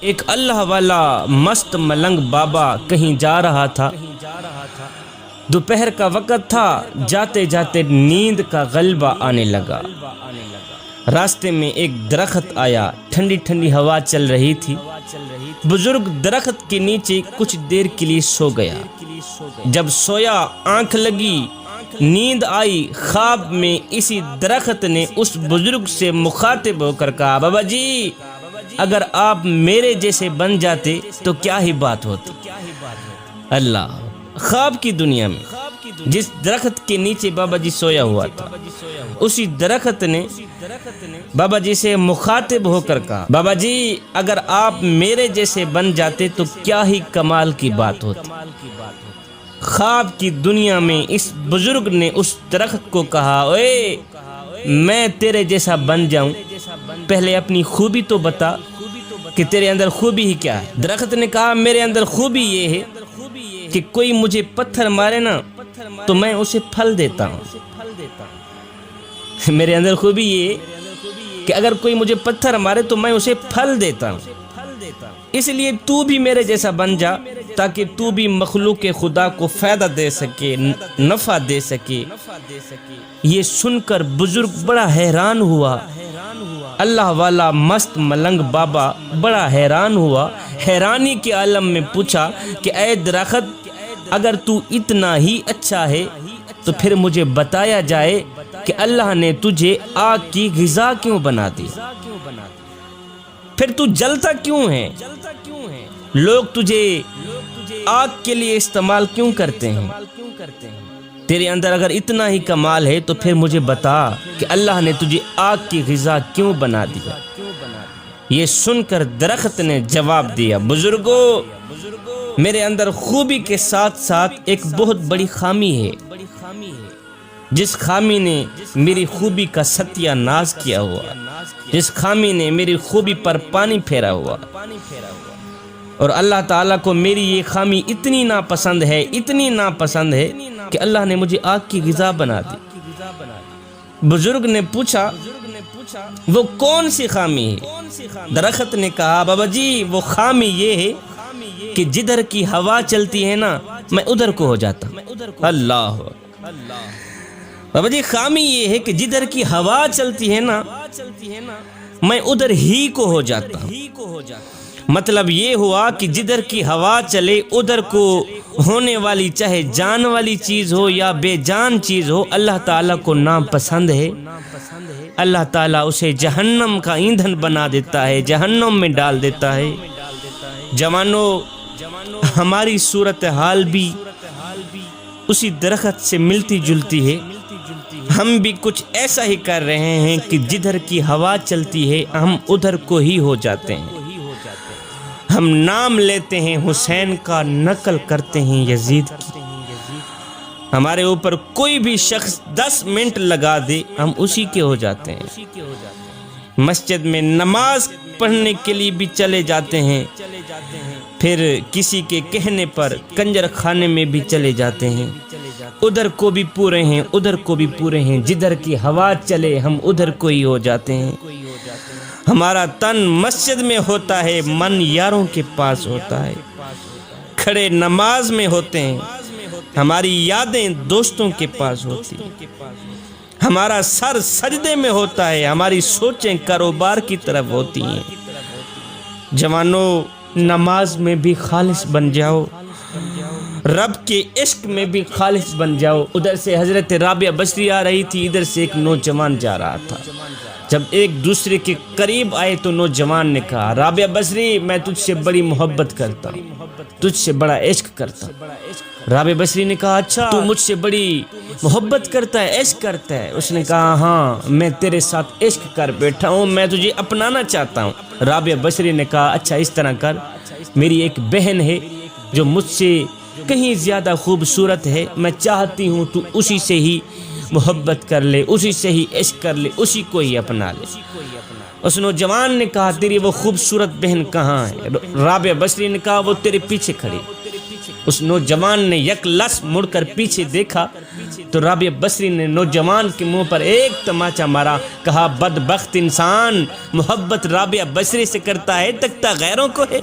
ایک اللہ والا مست ملنگ بابا کہیں جا رہا تھا۔ دوپہر کا وقت تھا، جاتے جاتے نیند کا غلبہ آنے لگا۔ راستے میں ایک درخت آیا، ٹھنڈی ٹھنڈی ہوا چل رہی تھی۔ بزرگ درخت کے نیچے کچھ دیر کے لیے سو گیا۔ جب سویا، آنکھ لگی، نیند آئی، خواب میں اسی درخت نے اس بزرگ سے مخاطب ہو کر کہا، بابا جی اگر آپ میرے جیسے بن جاتے تو کیا ہی بات ہوتی۔ اللہ، خواب کی دنیا میں جس درخت کے نیچے بابا جی سویا ہوا تھا، اسی درخت نے بابا جی سے مخاطب ہو کر کہا، بابا جی اگر آپ میرے جیسے بن جاتے تو کیا ہی کمال کی بات ہوتی۔ خواب کی دنیا میں اس بزرگ نے اس درخت کو کہا، اوے میں تیرے جیسا بن جاؤں، پہلے اپنی خوبی تو بتا کہ تیرے اندر خوبی ہی کیا ہے۔ درخت نے کہا، میرے اندر خوبی یہ ہے کہ کوئی مجھے پتھر مارے نا تو میں اسے پھل دیتا ہوں۔ میرے اندر خوبی یہ ہے کہ اگر کوئی مجھے پتھر مارے تو میں اسے پھل دیتا ہوں، اس لیے تو بھی میرے جیسا بن جا تاکہ تو بھی مخلوق خدا کو فائدہ دے سکے، نفع دے سکے۔ یہ سن کر بزرگ بڑا حیران ہوا۔ اللہ والا مست ملنگ بابا بڑا حیران ہوا، حیرانی کے عالم میں پوچھا کہ اے درخت، اگر تو اتنا ہی اچھا ہے تو پھر مجھے بتایا جائے کہ اللہ نے تجھے آگ کی غذا کیوں بنا دی، پھر تو جلتا کیوں ہے، لوگ تجھے آگ کے لیے استعمال کیوں کرتے ہیں؟ تیرے اندر اگر اتنا ہی کمال ہے تو پھر مجھے بتا کہ اللہ نے تجھے آگ کی غذا کیوں بنا دیا۔ یہ سن کر درخت نے جواب دیا، بزرگو میرے اندر خوبی کے ساتھ ساتھ ایک بہت بڑی خامی ہے، جس خامی نے میری خوبی کا ستیہ ناز کیا ہوا، جس خامی نے میری خوبی پر پانی پھیرا ہوا، اور اللہ تعالیٰ کو میری یہ خامی اتنی ناپسند ہے، اتنی ناپسند ہے کہ اللہ نے مجھے آگ کی غذا بنا دی۔ بزرگ نے پوچھا، وہ کون سی خامی ہے؟ درخت نے کہا، بابا جی وہ خامی یہ ہے کہ جدھر کی ہوا چلتی ہے نا میں ادھر کو ہو جاتا ہوں۔ اللہ، بابا جی خامی یہ ہے کہ جدھر کی ہوا چلتی ہے نا میں ادھر ہی کو ہو جاتا ہوں۔ مطلب یہ ہوا کہ جدھر کی ہوا چلے ادھر کو ہونے والی چاہے جان والی چیز ہو یا بے جان چیز ہو، اللہ تعالیٰ کو ناپسند ہے۔ اللہ تعالیٰ اسے جہنم کا ایندھن بنا دیتا ہے، جہنم میں ڈال دیتا ہے۔ جوانوں، ہماری صورتحال بھی اسی درخت سے ملتی جلتی ہے۔ ہم بھی کچھ ایسا ہی کر رہے ہیں کہ جدھر کی ہوا چلتی ہے ہم ادھر کو ہی ہو جاتے ہیں۔ ہم نام لیتے ہیں حسین کا، نقل کرتے ہیں یزید کی۔ ہمارے اوپر کوئی بھی شخص 10 منٹ لگا دے ہم اسی کے ہو جاتے ہیں۔ مسجد میں نماز پڑھنے کے لیے بھی چلے جاتے ہیں، پھر کسی کے کہنے پر کنجر خانے میں بھی چلے جاتے ہیں۔ ادھر کو بھی پورے ہیں، ادھر کو بھی پورے ہیں، جدھر کی ہوا چلے ہم ادھر کو ہی ہو جاتے ہیں۔ ہمارا تن مسجد میں ہوتا ہے، من یاروں کے پاس ہوتا ہے، کھڑے نماز میں ہوتے ہیں، ہماری یادیں دوستوں کے پاس ہوتی ہیں، ہمارا سر سجدے میں ہوتا ہے، ہماری سوچیں کاروبار کی طرف ہوتی ہیں۔ جوانوں، نماز میں بھی خالص بن جاؤ، رب کے عشق میں بھی خالص بن جاؤ۔ ادھر سے حضرت رابعہ بصری آ رہی تھی، ادھر سے ایک نوجوان جا رہا تھا۔ جب ایک دوسرے کے قریب آئے تو نوجوان نے کہا، رابعہ بصری میں تجھ سے بڑی محبت کرتا ہوں، تجھ سے بڑا عشق کرتا ہوں۔ رابعہ بصری نے کہا، اچھا تو مجھ سے بڑی محبت کرتا ہے، عشق کرتا ہے؟ اس نے کہا، ہاں میں تیرے ساتھ عشق کر بیٹھا ہوں، میں تجھے اپنانا چاہتا ہوں۔ رابعہ بصری نے کہا، اچھا اس طرح کر، میری ایک بہن ہے جو مجھ سے کہیں زیادہ خوبصورت ہے، میں چاہتی ہوں تو اسی سے ہی محبت کر لے، اسی سے ہی عشق کر لے، اسی کو ہی اپنا لے۔ اس نوجوان نے کہا، تیری وہ خوبصورت بہن کہاں ہے؟ رابعہ بصری نے کہا، وہ تیرے پیچھے کھڑی۔ اس نوجوان نے یک لس مڑ کر پیچھے دیکھا تو رابعہ بصری نے نوجوان کے منہ پر ایک تماچا مارا، کہا بدبخت انسان، محبت رابعہ بصری سے کرتا ہے تکتا غیروں کو ہے۔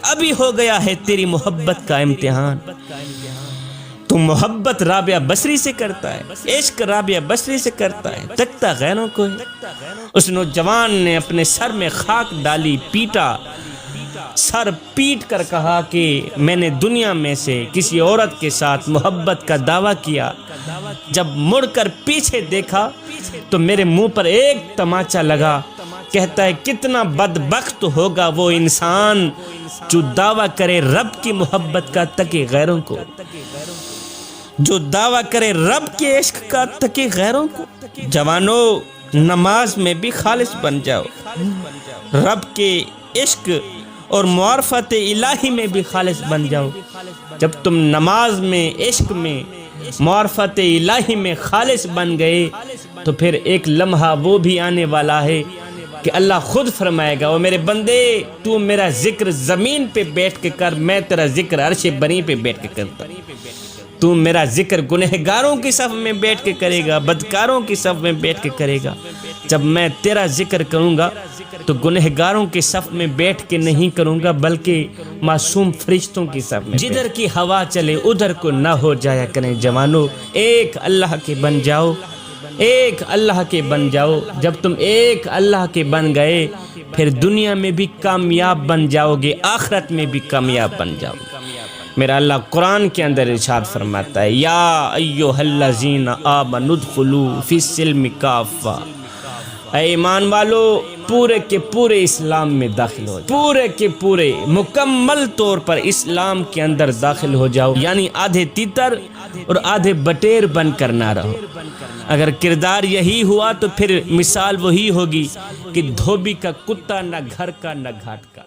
ابھی ہو گیا ہے تیری محبت کا امتحان، تو محبت رابعہ بصری سے کرتا ہے، عشق رابعہ بصری سے کرتا ہے، تکتا غیروں کو ہے۔ اس نوجوان نے اپنے سر میں خاک ڈالی، پیٹا، سر پیٹ کر کہا کہ میں نے دنیا میں سے کسی عورت کے ساتھ محبت کا دعویٰ کیا، جب مڑ کر پیچھے دیکھا تو میرے منہ پر ایک تماچا لگا۔ کہتا ہے کتنا بدبخت ہوگا وہ انسان جو دعویٰ کرے رب کی محبت کا تکے غیروں کو، جو دعویٰ کرے رب کے عشق کا تکے غیروں کو۔ جوانو، نماز میں بھی خالص بن جاؤ، رب کے عشق اور معرفت الہی میں بھی خالص بن جاؤ۔ جب تم نماز میں، عشق میں، معرفت الہی میں خالص بن گئے تو پھر ایک لمحہ وہ بھی آنے والا ہے کہ اللہ خود فرمائے گا، او میرے بندے تو میرا ذکر زمین پہ بیٹھ کے کر، میں تیرا ذکر عرش بری پہ بیٹھ کے کرتا۔ تو میرا ذکر گنہگاروں کی صف میں بیٹھ کے کرے گا، بدکاروں کی صف میں بیٹھ کے کرے گا۔ جب میں تیرا ذکر کروں گا تو گنہگاروں کی صف میں بیٹھ کے نہیں کروں گا، بلکہ معصوم فرشتوں کی صف میں۔ جدھر کی ہوا چلے ادھر کو نہ ہو جایا کریں جوانو، ایک اللہ کے بن جاؤ، ایک اللہ کے بن جاؤ۔ جب تم ایک اللہ کے بن گئے پھر دنیا میں بھی کامیاب بن جاؤ گے، آخرت میں بھی کامیاب بن جاؤ گے۔ میرا اللہ قرآن کے اندر ارشاد فرماتا ہے، یا ایھا الذین آمنوا ادخلوا فی السلم کافہ، اے ایمان والو پورے کے پورے اسلام میں داخل ہو جاؤ، پورے کے پورے مکمل طور پر اسلام کے اندر داخل ہو جاؤ، یعنی آدھے تیتر اور آدھے بٹیر بن کر نہ رہو۔ اگر کردار یہی ہوا تو پھر مثال وہی ہوگی کہ دھوبی کا کتا، نہ گھر کا نہ گھاٹ کا۔